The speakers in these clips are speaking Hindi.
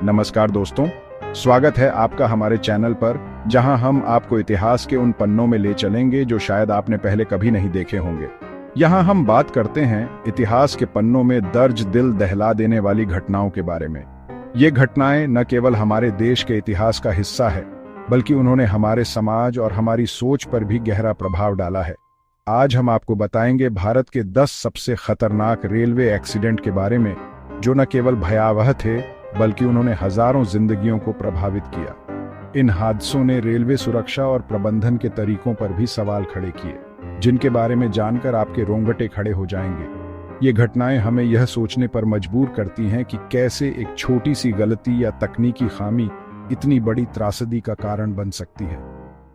नमस्कार दोस्तों, स्वागत है आपका हमारे चैनल पर, जहां हम आपको इतिहास के उन पन्नों में ले चलेंगे जो शायद आपने पहले कभी नहीं देखे होंगे। यहां हम बात करते हैं इतिहास के पन्नों में दर्ज दिल दहला देने वाली घटनाओं के बारे में। ये घटनाएं न केवल हमारे देश के इतिहास का हिस्सा है, बल्कि उन्होंने हमारे समाज और हमारी सोच पर भी गहरा प्रभाव डाला है। आज हम आपको बताएंगे भारत के 10 सबसे खतरनाक रेलवे एक्सीडेंट के बारे में, जो न केवल भयावह थे बल्कि उन्होंने हजारों जिंदगियों को प्रभावित किया। इन हादसों ने रेलवे सुरक्षा और प्रबंधन के तरीकों पर भी सवाल खड़े किए, जिनके बारे में जानकर आपके रोंगटे खड़े हो जाएंगे। ये घटनाएं हमें यह सोचने पर मजबूर करती हैं कि कैसे एक छोटी सी गलती या तकनीकी खामी इतनी बड़ी त्रासदी का कारण बन सकती है।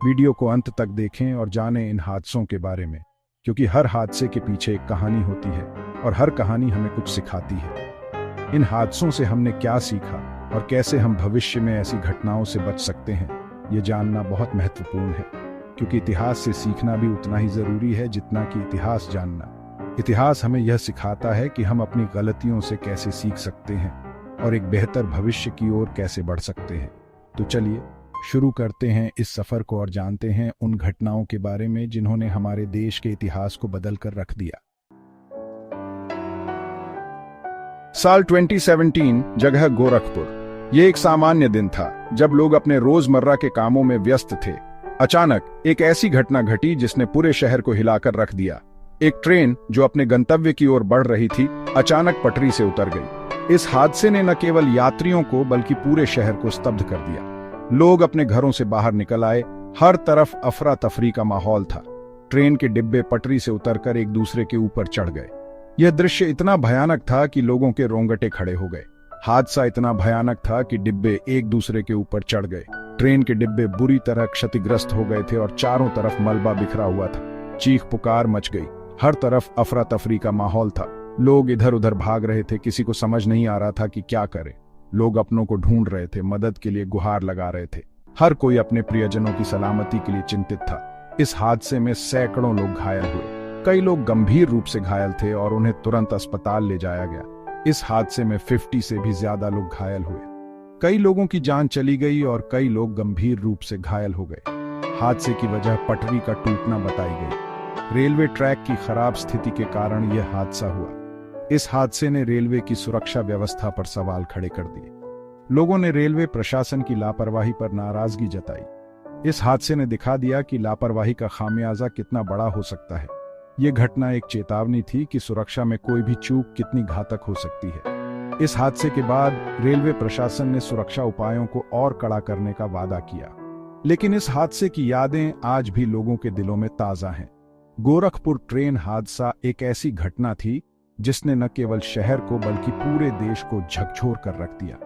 वीडियो को अंत तक देखें और जानें इन हादसों के बारे में, क्योंकि हर हादसे के पीछे एक कहानी होती है और हर कहानी हमें कुछ सिखाती है। इन हादसों से हमने क्या सीखा और कैसे हम भविष्य में ऐसी घटनाओं से बच सकते हैं, ये जानना बहुत महत्वपूर्ण है, क्योंकि इतिहास से सीखना भी उतना ही जरूरी है जितना कि इतिहास जानना। इतिहास हमें यह सिखाता है कि हम अपनी गलतियों से कैसे सीख सकते हैं और एक बेहतर भविष्य की ओर कैसे बढ़ सकते हैं। तो चलिए शुरू करते हैं इस सफर को और जानते हैं उन घटनाओं के बारे में जिन्होंने हमारे देश के इतिहास को बदल कर रख दिया। साल 2017, जगह गोरखपुर। ये एक सामान्य दिन था जब लोग अपने रोजमर्रा के कामों में व्यस्त थे। अचानक एक ऐसी घटना घटी जिसने पूरे शहर को हिलाकर रख दिया। एक ट्रेन जो अपने गंतव्य की ओर बढ़ रही थी, अचानक पटरी से उतर गई। इस हादसे ने न केवल यात्रियों को बल्कि पूरे शहर को स्तब्ध कर दिया। लोग अपने घरों से बाहर निकल आए, हर तरफ अफरा तफरी का माहौल था। ट्रेन के डिब्बे पटरी से उतरकर एक दूसरे के ऊपर चढ़ गए। यह दृश्य इतना भयानक था कि लोगों के रोंगटे खड़े हो गए। हादसा इतना भयानक था कि डिब्बे एक दूसरे के ऊपर चढ़ गए। ट्रेन के डिब्बे बुरी तरह क्षतिग्रस्त हो गए थे और चारों तरफ मलबा बिखरा हुआ था। चीख पुकार मच गई, हर तरफ अफरा तफरी का माहौल था। लोग इधर उधर भाग रहे थे, किसी को समझ नहीं आ रहा था कि क्या करे। लोग अपनों को ढूंढ रहे थे, मदद के लिए गुहार लगा रहे थे। हर कोई अपने प्रियजनों की सलामती के लिए चिंतित था। इस हादसे में सैकड़ों लोग घायल हुए। कई लोग गंभीर रूप से घायल थे और उन्हें तुरंत अस्पताल ले जाया गया। इस हादसे में 50 से भी ज्यादा लोग घायल हुए। कई लोगों की जान चली गई और कई लोग गंभीर रूप से घायल हो गए। हादसे की वजह पटरी का टूटना बताई गई। रेलवे ट्रैक की खराब स्थिति के कारण यह हादसा हुआ। इस हादसे ने रेलवे की सुरक्षा व्यवस्था पर सवाल खड़े कर दिए। लोगों ने रेलवे प्रशासन की लापरवाही पर नाराजगी जताई। इस हादसे ने दिखा दिया कि लापरवाही का खामियाजा कितना बड़ा हो सकता है। ये घटना एक चेतावनी थी कि सुरक्षा में कोई भी चूक कितनी घातक हो सकती है। इस हादसे के बाद रेलवे प्रशासन ने सुरक्षा उपायों को और कड़ा करने का वादा किया, लेकिन इस हादसे की यादें आज भी लोगों के दिलों में ताजा हैं। गोरखपुर ट्रेन हादसा एक ऐसी घटना थी जिसने न केवल शहर को बल्कि पूरे देश को झकझोर कर रख दिया।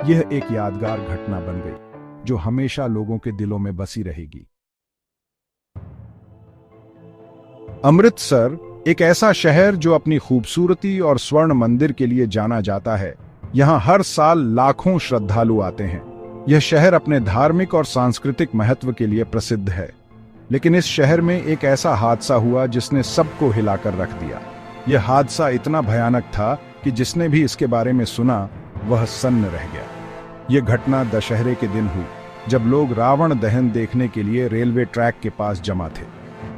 यह एक यादगार घटना बन गई जो हमेशा लोगों के दिलों में बसी रहेगी। अमृतसर एक ऐसा शहर जो अपनी खूबसूरती और स्वर्ण मंदिर के लिए जाना जाता है। यहाँ हर साल लाखों श्रद्धालु आते हैं। यह शहर अपने धार्मिक और सांस्कृतिक महत्व के लिए प्रसिद्ध है। लेकिन इस शहर में एक ऐसा हादसा हुआ जिसने सबको हिलाकर रख दिया। यह हादसा इतना भयानक था कि जिसने भी इसके बारे में सुना वह सन्न रह गया। यह घटना दशहरे के दिन हुई, जब लोग रावण दहन देखने के लिए रेलवे ट्रैक के पास जमा थे।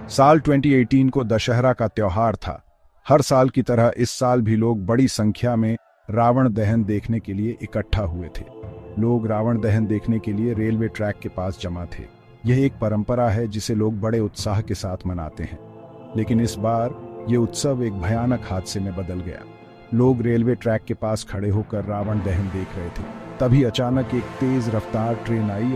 साल 2018 को दशहरा का त्योहार था। हर साल की तरह इस साल भी लोग बड़ी संख्या में रावण दहन देखने के लिए इकट्ठा हुए थे। लोग रावण दहन देखने के लिए रेलवे ट्रैक के पास जमा थे। यह एक परंपरा है जिसे लोग बड़े उत्साह के साथ मनाते हैं। लेकिन इस बार यह उत्सव एक भयानक हादसे में बदल गया। लोग रेलवे ट्रैक के पास खड़े होकर रावण दहन देख रहे थे। तभी अचानक एक तेज रफ्तार ट्रेन आई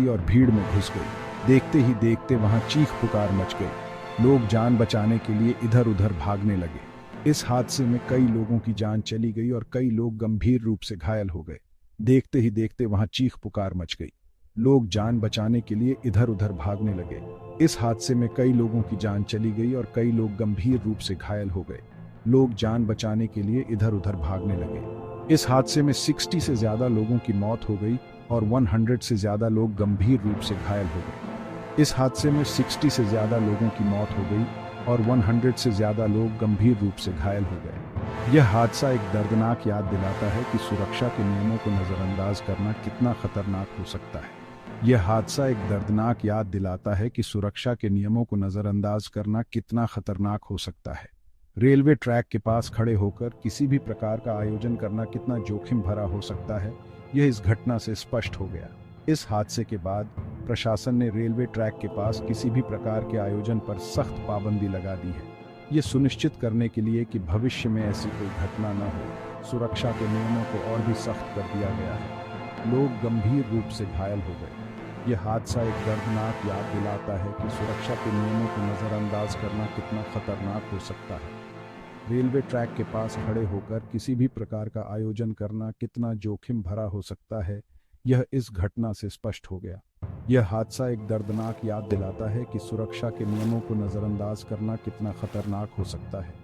और भीड़ में घुस गई। देखते ही देखते वहां चीख पुकार मच गई। लोग जान बचाने के लिए इधर उधर भागने लगे। इस हादसे में कई लोगों की जान चली गई और कई लोग गंभीर रूप से घायल हो गए। देखते ही देखते वहां चीख पुकार मच गई। लोग जान बचाने के लिए इधर उधर भागने लगे। इस हादसे में कई लोगों की जान चली गई और कई लोग गंभीर रूप से घायल हो गए। लोग जान बचाने के लिए इधर उधर भागने लगे। इस हादसे में 60 से ज्यादा लोगों की मौत हो गई और 100 से ज्यादा लोग गंभीर रूप से घायल हो गए। इस हादसे में 60 से ज्यादा लोगों की मौत हो गई और 100 से ज्यादा लोग गंभीर रूप से घायल हो गए। यह हादसा एक दर्दनाक याद दिलाता है कि सुरक्षा के नियमों को नजरअंदाज करना कितना खतरनाक हो सकता है। यह हादसा एक दर्दनाक याद दिलाता है कि सुरक्षा के नियमों को नजरअंदाज करना कितना खतरनाक हो सकता है। रेलवे ट्रैक के पास खड़े होकर किसी भी प्रकार का आयोजन करना कितना जोखिम भरा हो सकता है, यह इस घटना से स्पष्ट हो गया। इस हादसे के बाद प्रशासन ने रेलवे ट्रैक के पास किसी भी प्रकार के आयोजन पर सख्त पाबंदी लगा दी है। ये सुनिश्चित करने के लिए कि भविष्य में ऐसी कोई घटना न हो, सुरक्षा के नियमों को और भी सख्त कर दिया गया है। लोग गंभीर रूप से घायल हो गए। यह हादसा एक दर्दनाक याद दिलाता है कि सुरक्षा के नियमों को नजरअंदाज करना कितना खतरनाक हो सकता है। रेलवे ट्रैक के पास खड़े होकर किसी भी प्रकार का आयोजन करना कितना जोखिम भरा हो सकता है, यह इस घटना से स्पष्ट हो गया। यह हादसा एक दर्दनाक याद दिलाता है कि सुरक्षा के नियमों को नजरअंदाज करना कितना खतरनाक हो सकता है।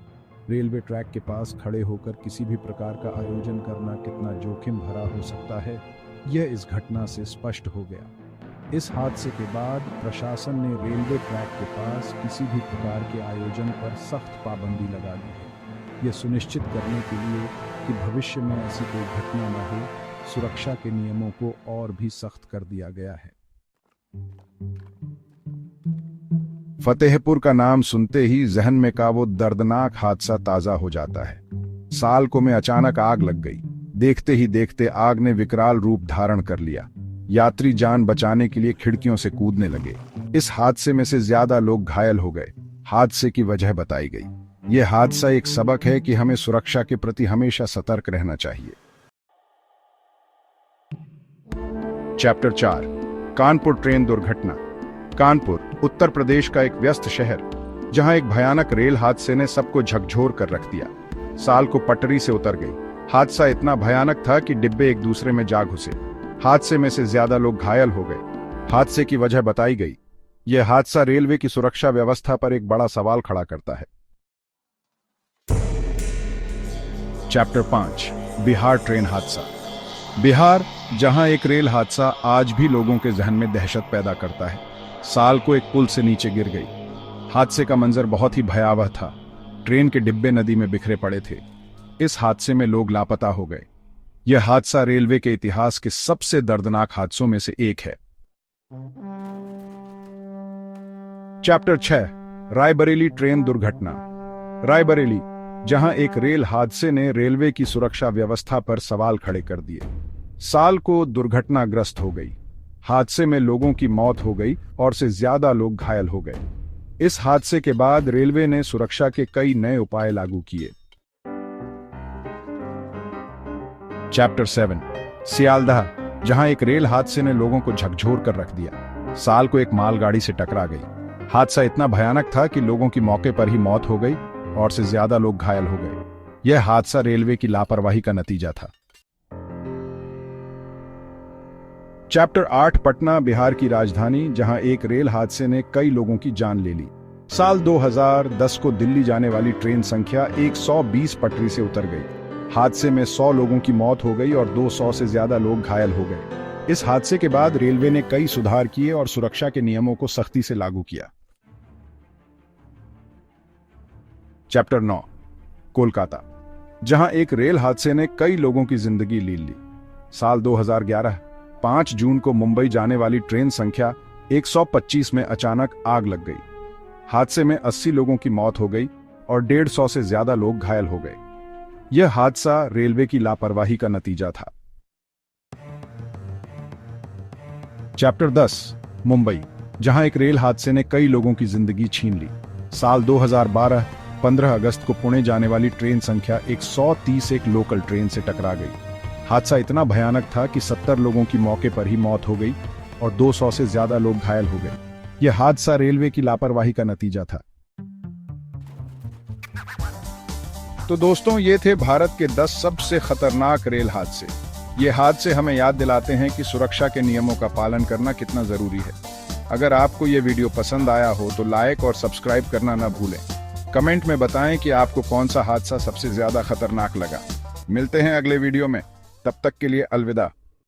रेलवे ट्रैक के पास खड़े होकर किसी भी प्रकार का आयोजन करना कितना जोखिम भरा हो सकता है, यह इस घटना से स्पष्ट हो गया। इस हादसे के बाद प्रशासन ने रेलवे ट्रैक के पास किसी भी प्रकार के आयोजन पर सख्त पाबंदी लगा दी है। यह सुनिश्चित करने के लिए कि भविष्य में ऐसी कोई घटना न हो, सुरक्षा के नियमों को और भी सख्त कर दिया गया है। फतेहपुर का नाम सुनते ही जहन में का वो दर्दनाक हादसा ताजा हो जाता है। साल को में अचानक आग लग गई। देखते ही देखते आग ने विकराल रूप धारण कर लिया। यात्री जान बचाने के लिए खिड़कियों से कूदने लगे। इस हादसे में से ज्यादा लोग घायल हो गए। हादसे की वजह बताई गई। यह हादसा एक सबक है कि हमें सुरक्षा के प्रति हमेशा सतर्क रहना चाहिए। चैप्टर 4, कानपुर ट्रेन दुर्घटना। कानपुर उत्तर प्रदेश का एक व्यस्त शहर, जहां एक भयानक रेल हादसे ने सबको झकझोर कर रख दिया। साल को पटरी से उतर गई। हादसा इतना भयानक था कि डिब्बे एक दूसरे में जा घुसे। हादसे में से ज्यादा लोग घायल हो गए। हादसे की वजह बताई गई। यह हादसा रेलवे की सुरक्षा व्यवस्था पर एक बड़ा सवाल खड़ा करता है। चैप्टर 5, बिहार ट्रेन हादसा। बिहार, जहां एक रेल हादसा आज भी लोगों के जहन में दहशत पैदा करता है। साल को एक पुल से नीचे गिर गई। हादसे का मंजर बहुत ही भयावह था। ट्रेन के डिब्बे नदी में बिखरे पड़े थे। इस हादसे में लोग लापता हो गए। यह हादसा रेलवे के इतिहास के सबसे दर्दनाक हादसों में से एक है। चैप्टर 6, रायबरेली ट्रेन दुर्घटना। रायबरेली, जहां एक रेल हादसे ने रेलवे की सुरक्षा व्यवस्था पर सवाल खड़े कर दिए। साल को दुर्घटनाग्रस्त हो गई। हादसे में लोगों की मौत हो गई और से ज्यादा लोग घायल हो गए। इस हादसे के बाद रेलवे ने सुरक्षा के कई नए उपाय लागू किए। चैप्टर 7, सियालदह, जहां एक रेल हादसे ने लोगों को झकझोर कर रख दिया। साल को एक मालगाड़ी से टकरा गई। हादसा इतना भयानक था कि लोगों की मौके पर ही मौत हो गई और से ज्यादा लोग घायल हो गए। यह हादसा रेलवे की लापरवाही का नतीजा था। चैप्टर 8, पटना, बिहार की राजधानी, जहां एक रेल हादसे ने कई लोगों की जान ले ली। साल 2010 को दिल्ली जाने वाली ट्रेन संख्या 120 पटरी से उतर गई। हादसे में 100 लोगों की मौत हो गई और 200 से ज्यादा लोग घायल हो गए। इस हादसे के बाद रेलवे ने कई सुधार किए और सुरक्षा के नियमों को सख्ती से लागू किया। चैप्टर 9, कोलकाता, जहां एक रेल हादसे ने कई लोगों की जिंदगी ले ली। साल 2011, 5 जून को मुंबई जाने वाली ट्रेन संख्या 125 में अचानक आग लग गई। हादसे में 80 लोगों की मौत हो गई और 150 से ज्यादा लोग घायल हो गए। यह हादसा रेलवे की लापरवाही का नतीजा था। चैप्टर 10, मुंबई, जहां एक रेल हादसे ने कई लोगों की जिंदगी छीन ली। साल 2012, 15 अगस्त को पुणे जाने वाली ट्रेन संख्या 130 एक लोकल ट्रेन से टकरा गई। हादसा इतना भयानक था कि 70 लोगों की मौके पर ही मौत हो गई और 200 से ज्यादा लोग घायल हो गए। यह हादसा रेलवे की लापरवाही का नतीजा था। तो दोस्तों, ये थे भारत के 10 सबसे खतरनाक रेल हादसे। ये हादसे हमें याद दिलाते हैं कि सुरक्षा के नियमों का पालन करना कितना जरूरी है। अगर आपको ये वीडियो पसंद आया हो तो लाइक और सब्सक्राइब करना ना भूलें। कमेंट में बताएं कि आपको कौन सा हादसा सबसे ज्यादा खतरनाक लगा। मिलते हैं अगले वीडियो में। तब तक के लिए अलविदा।